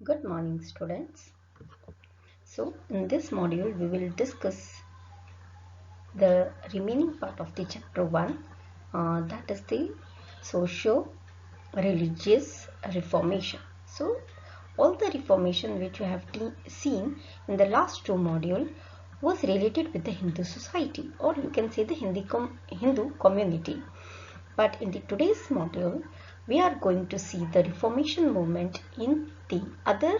Good morning, students. So, in this module, we will discuss the remaining part of the chapter 1, that is the socio-religious reformation. So, all the reformation which you have seen in the last two modules was related with the Hindu society, or you can say the Hindu community. But in the today's module, we are going to see the reformation movement in the other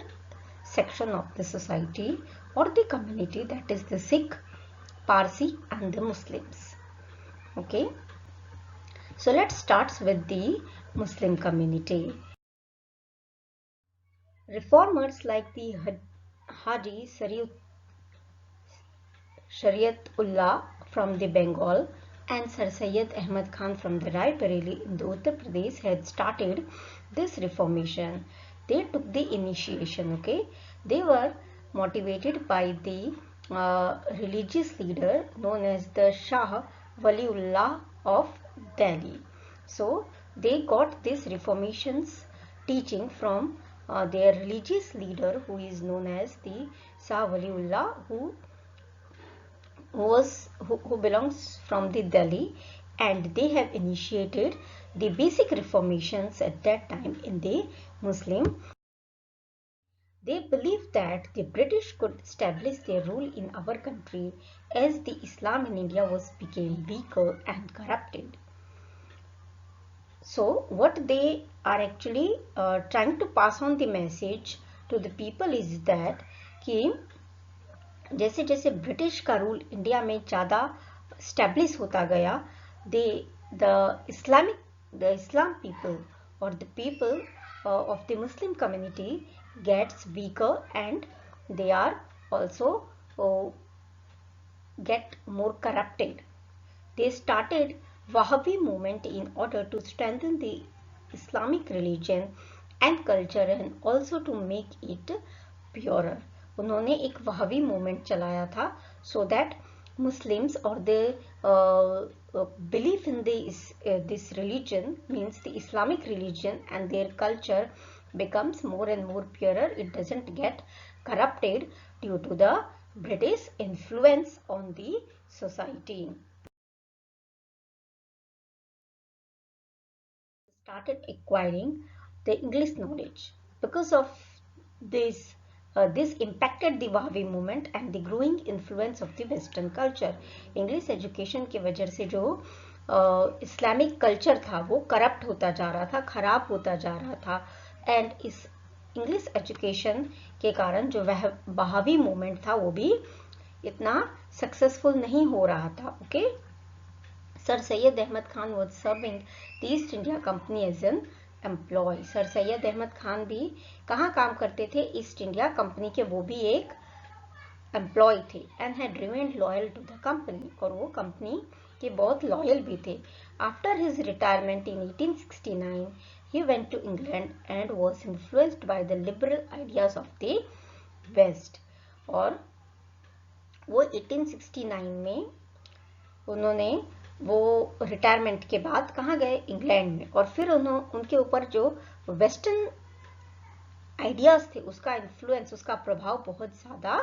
section of the society or the community, that is the Sikh, Parsi and the Muslims. Okay, so let's start with the Muslim community. Reformers like the Haji Shariatullah from the Bengal and Sir Syed Ahmad Khan from the Rai Bareli in the Uttar Pradesh had started this reformation. They took the initiation. Okay, they were motivated by the religious leader known as the Shah Waliullah of Delhi. So they got this reformations teaching from their religious leader, who is known as the Shah Waliullah, who belongs from the Delhi, and they have initiated the basic reformations at that time in the Muslim. They believed that the British could establish their rule in our country as the Islam in India became weaker and corrupted. So what they are actually trying to pass on the message to the people is that कि जैसे जैसे British का rule India में ज़्यादा establish होता गया, दे the Islam people और the people of the Muslim community gets weaker, and they are also get more corrupted. They started Wahhabi movement in order to strengthen the Islamic religion and culture and also to make it purer. उन्होंने एक Wahhabi movement चलाया था so that Muslims or their belief in this religion, means the Islamic religion, and their culture becomes more and more purer. It doesn't get corrupted due to the British influence on the society. Started acquiring the English knowledge. Because of this, this impacted the Wahhabi movement and the growing influence of the Western culture. English education की वजह से जो Islamic culture था वो corrupt होता जा रहा था, खराब होता जा रहा था, एंड इस इंग्लिश एजुकेशन के कारण जो वह वहाबी मूवमेंट था वो भी इतना सक्सेसफुल नहीं हो रहा था. Okay, Sir Syed Ahmad Khan was serving the East India Company as an employee. Sir Syed Ahmad Khan भी कहाँ काम करते थे? ईस्ट इंडिया कंपनी के, वो भी एक एम्प्लॉय थे. And had remained loyal to the company, और वो कंपनी के बहुत लॉयल भी थे. After his retirement in 1869 he went to England and was influenced by the liberal ideas of the West. और वो 1869 में उन्होंने वो रिटायरमेंट के बाद कहाँ गए? इंग्लैंड में. और फिर उनके ऊपर जो वेस्टर्न आइडियाज थे उसका इन्फ्लुएंस, उसका प्रभाव बहुत ज्यादा.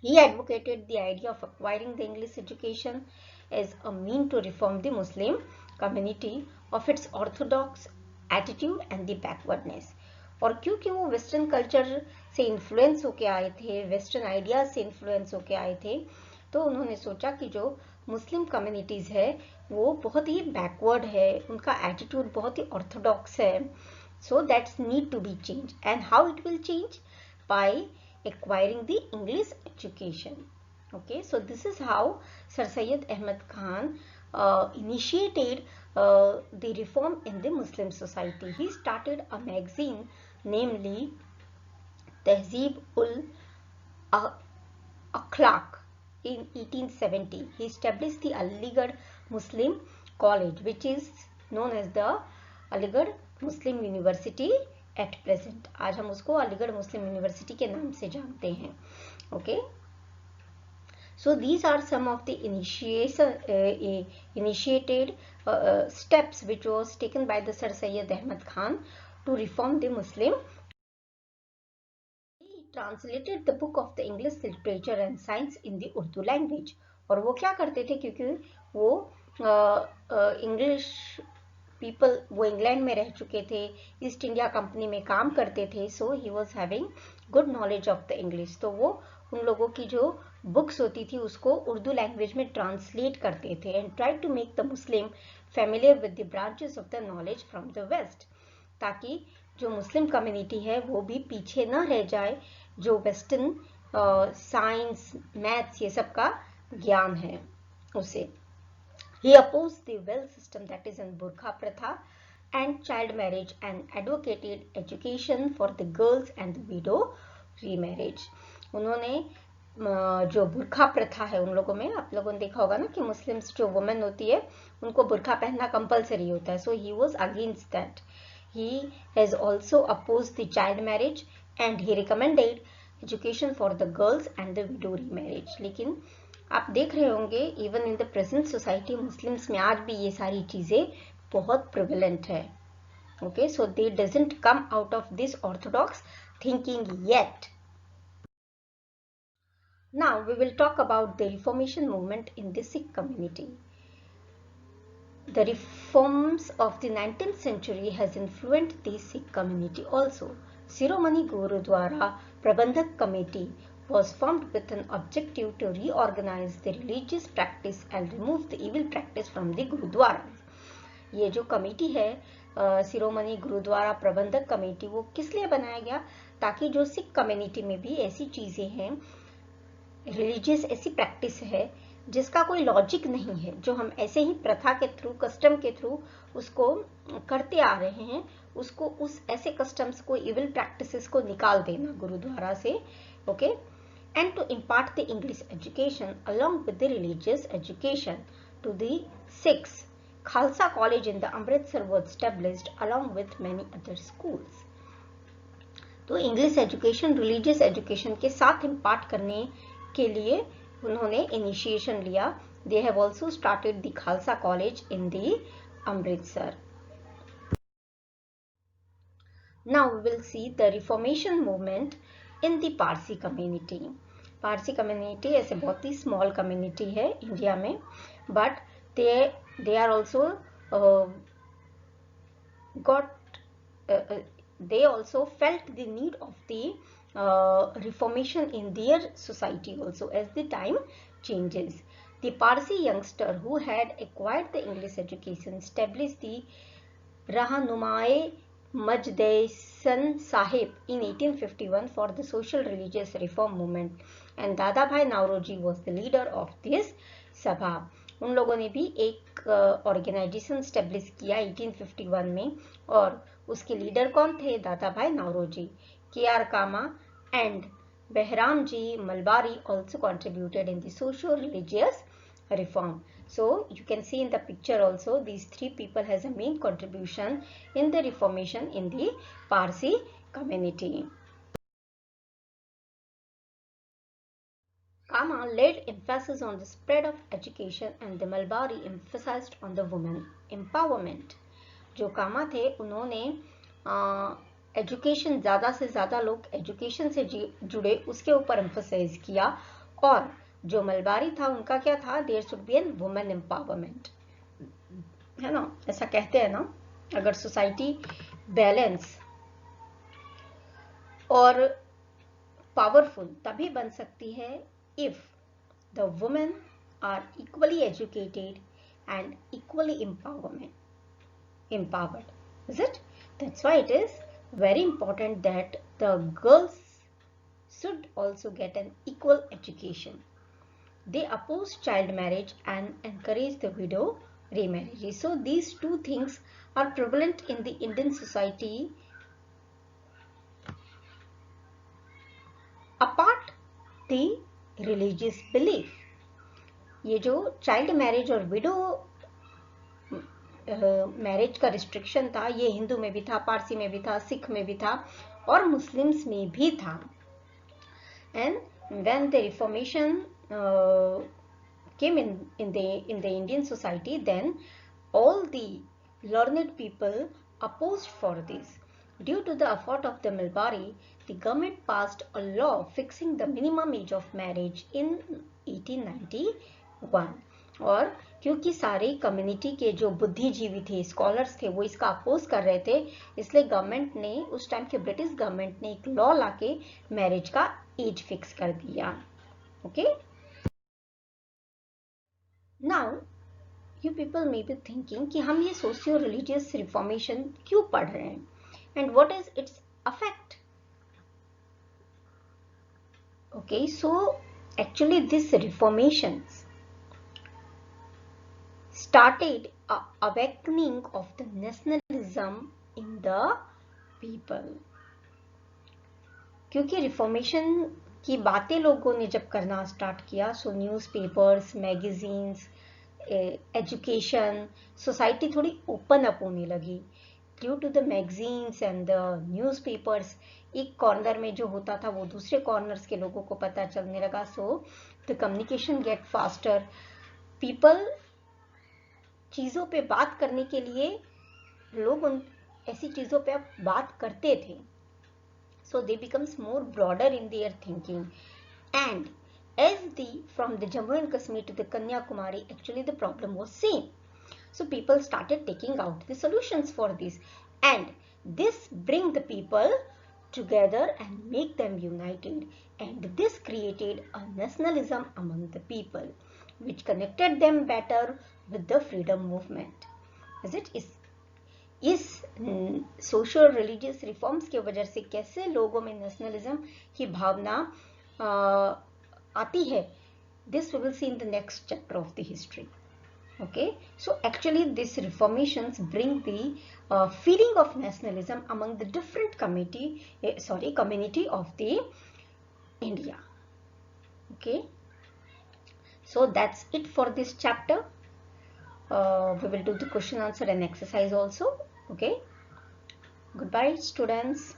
He advocated the idea of acquiring the English education as a mean to reform the Muslim community of its orthodox attitude and the backwardness. और क्योंकि वो वेस्टर्न कल्चर से इन्फ्लुएंस होके आए थे, वेस्टर्न आइडियाज से इन्फ्लुएंस होके आए थे, तो उन्होंने सोचा कि जो मुस्लिम कम्युनिटीज़ है वो बहुत ही बैकवर्ड है, उनका एटीट्यूड बहुत ही ऑर्थोडॉक्स है. So that's need to be change. And how it will change? By acquiring the English education. Okay, so this is how Sir Syed Ahmad Khan initiated the reform in the Muslim society. He started a magazine namely Tehzeeb ul Akhlaq in 1870. He established the Aligarh Muslim College, which is known as the Aligarh Muslim University at present. आज हम उसको अलीगढ़ मुस्लिम university के नाम से जानते हैं. Okay, so these are some of the initiated steps which was taken by the Sir Syed Ahmad Khan to reform the Muslim. He translated the book of the English literature and science in the Urdu language. और वो क्या करते थे, क्योंकि वो English people, वो England में रह चुके थे, ईस्ट इंडिया कंपनी में काम करते थे, so he was having good knowledge of the English. तो वो उन लोगों की जो बुक्स होती थी उसको उर्दू लैंग्वेज में ट्रांसलेट करते थे and try to make the Muslim familiar with the branches of the knowledge from the west, ताकि जो मुस्लिम कम्युनिटी है वो भी पीछे न रह जाए, जो वेस्टर्न साइंस मैथ्स ये सब का ज्ञान है उसे. He opposed the wealth system that is in burqa pratha and child marriage and advocated education for the girls and the widow remarriage. उन्होंने जो बुरखा प्रथा है उन लोगों में, आप लोगों ने देखा होगा ना कि मुस्लिम्स जो वुमेन होती है उनको बुरखा पहनना कंपलसरी होता है, so he was against that. He has also opposed the child marriage and he recommended education for the girls and the widow remarriage. लेकिन आप देख रहे होंगे even in the present society Muslims में आज भी ये सारी चीजें बहुत प्रिवेलेंट है. Okay, so they doesn't come out of this orthodox thinking yet. Now we will talk about the reformation movement in the Sikh community. The reforms of the 19th century has influenced the Sikh community also. Shiromani Gurudwara Prabandhak Committee was formed with an objective to reorganize the religious practice and remove the evil practice from the Gurudwaras. ये जो committee है शिरोमणि गुरुद्वारा प्रबंधक committee, वो किस लिए बनाया गया, ताकि जो सिख कम्युनिटी में भी ऐसी चीजें हैं, रिलीजियस ऐसी प्रैक्टिस है जिसका कोई लॉजिक नहीं है, जो हम ऐसे ही प्रथा के थ्रू, कस्टम के थ्रू उसको करते आ रहे हैं, उसको उस ऐसे कस्टम्स को, इविल प्रैक्टिसेस को निकाल देना गुरुद्वारा से. Okay, and to impart the English education along with the religious education to the Sikhs. Khalsa College in the Amritsar was established along with many other schools. तो इंग्लिश एजुकेशन रिलीजियस एजुकेशन के साथ impart करने के लिए उन्होंने इनिशिएशन लिया. They have also started the Khalsa College in the Amritsar. Now we will see the reformation movement in the Parsi community. Parsi community ऐसे बहुत ही स्मॉल कम्युनिटी है इंडिया में, but they are also they also felt the need of the reformation in their society also as the time changes. The Parsi youngster who had acquired the English education established the Rahanumae Majdesan Sahib in 1851 for the social religious reform movement, and Dadabhai Nauroji was the leader of this sabha. उन लोगों ने भी एक organisation establish किया 1851 में, और उसके leader कौन थे, Dadabhai Naoroji. KR Cama and Behramji Malabari also contributed in the socio-religious reform. So you can see in the picture also these three people has a main contribution in the reformation in the Parsi community. Kama laid emphasis on the spread of education and the Malbari emphasized on the women empowerment. जो कामा थे उन्होंने education, ज़्यादा से ज़्यादा लोग education से जुड़े उसके ऊपर एम्फसाइज किया, और जो मलबारी था उनका क्या था, there should be an women empowerment, है ना. ऐसा कहते हैं ना, अगर सोसाइटी बैलेंस और पावरफुल तभी बन सकती है if the women are equally educated and equally empowered. Is it? That's why it is very important that the girls should also get an equal education. They oppose child marriage and encourage the widow remarriage. So these two things are prevalent in the Indian society. Apart the religious belief, ये जो child marriage और window marriage का restriction था, ये हिंदू में भी था, पारसी में भी था, सिख में भी था, और मुस्लिम्स में भी था. And when the reformation came in the Indian society, then all the learned people opposed for this. Due to the effort of the Milbari, the government passed a law fixing the minimum age of marriage in 1891. और क्योंकि सारे community के जो बुद्धिजीवी थे, scholars थे, वो इसका अपोज कर रहे थे, इसलिए गवर्नमेंट ने, उस टाइम के ब्रिटिश गवर्नमेंट ने एक लॉ लाके मैरिज का एज फिक्स कर दिया. Okay, now you people may be thinking कि हम ये सोशियो रिलीजियस रिफॉर्मेशन क्यों पढ़ रहे हैं, and what is it's affect. Okay, so actually this reformations started a awakening of the nationalism in the people. क्योंकि रिफॉर्मेशन की बातें लोगों ने जब करना स्टार्ट किया, so newspapers, magazines, education, society थोड़ी ओपन अप होने लगी. Due to the magazines and the newspapers, एक कॉर्नर में जो होता था वो दूसरे कॉर्नर्स के लोगों को पता चलने लगा. So the communication get faster. People चीज़ों पे बात करने के लिए, लोग उन ऐसी चीज़ों पे अब बात करते थे. So they becomes more broader in their thinking, and as from the Jammu and Kashmir to the Kanyakumari, actually the problem was same. So people started taking out the solutions for this, and this bring the people together and make them united, and this created a nationalism among the people, which connected them better with the freedom movement. Is it is इस social religious reforms की वजह से कैसे लोगों में nationalism की भावना आती है, this we will see in the next chapter of the history. Okay, so actually these reformations bring the feeling of nationalism among the different community of the India. Okay, so that's it for this chapter. We will do the question answer and exercise also. Okay, goodbye students.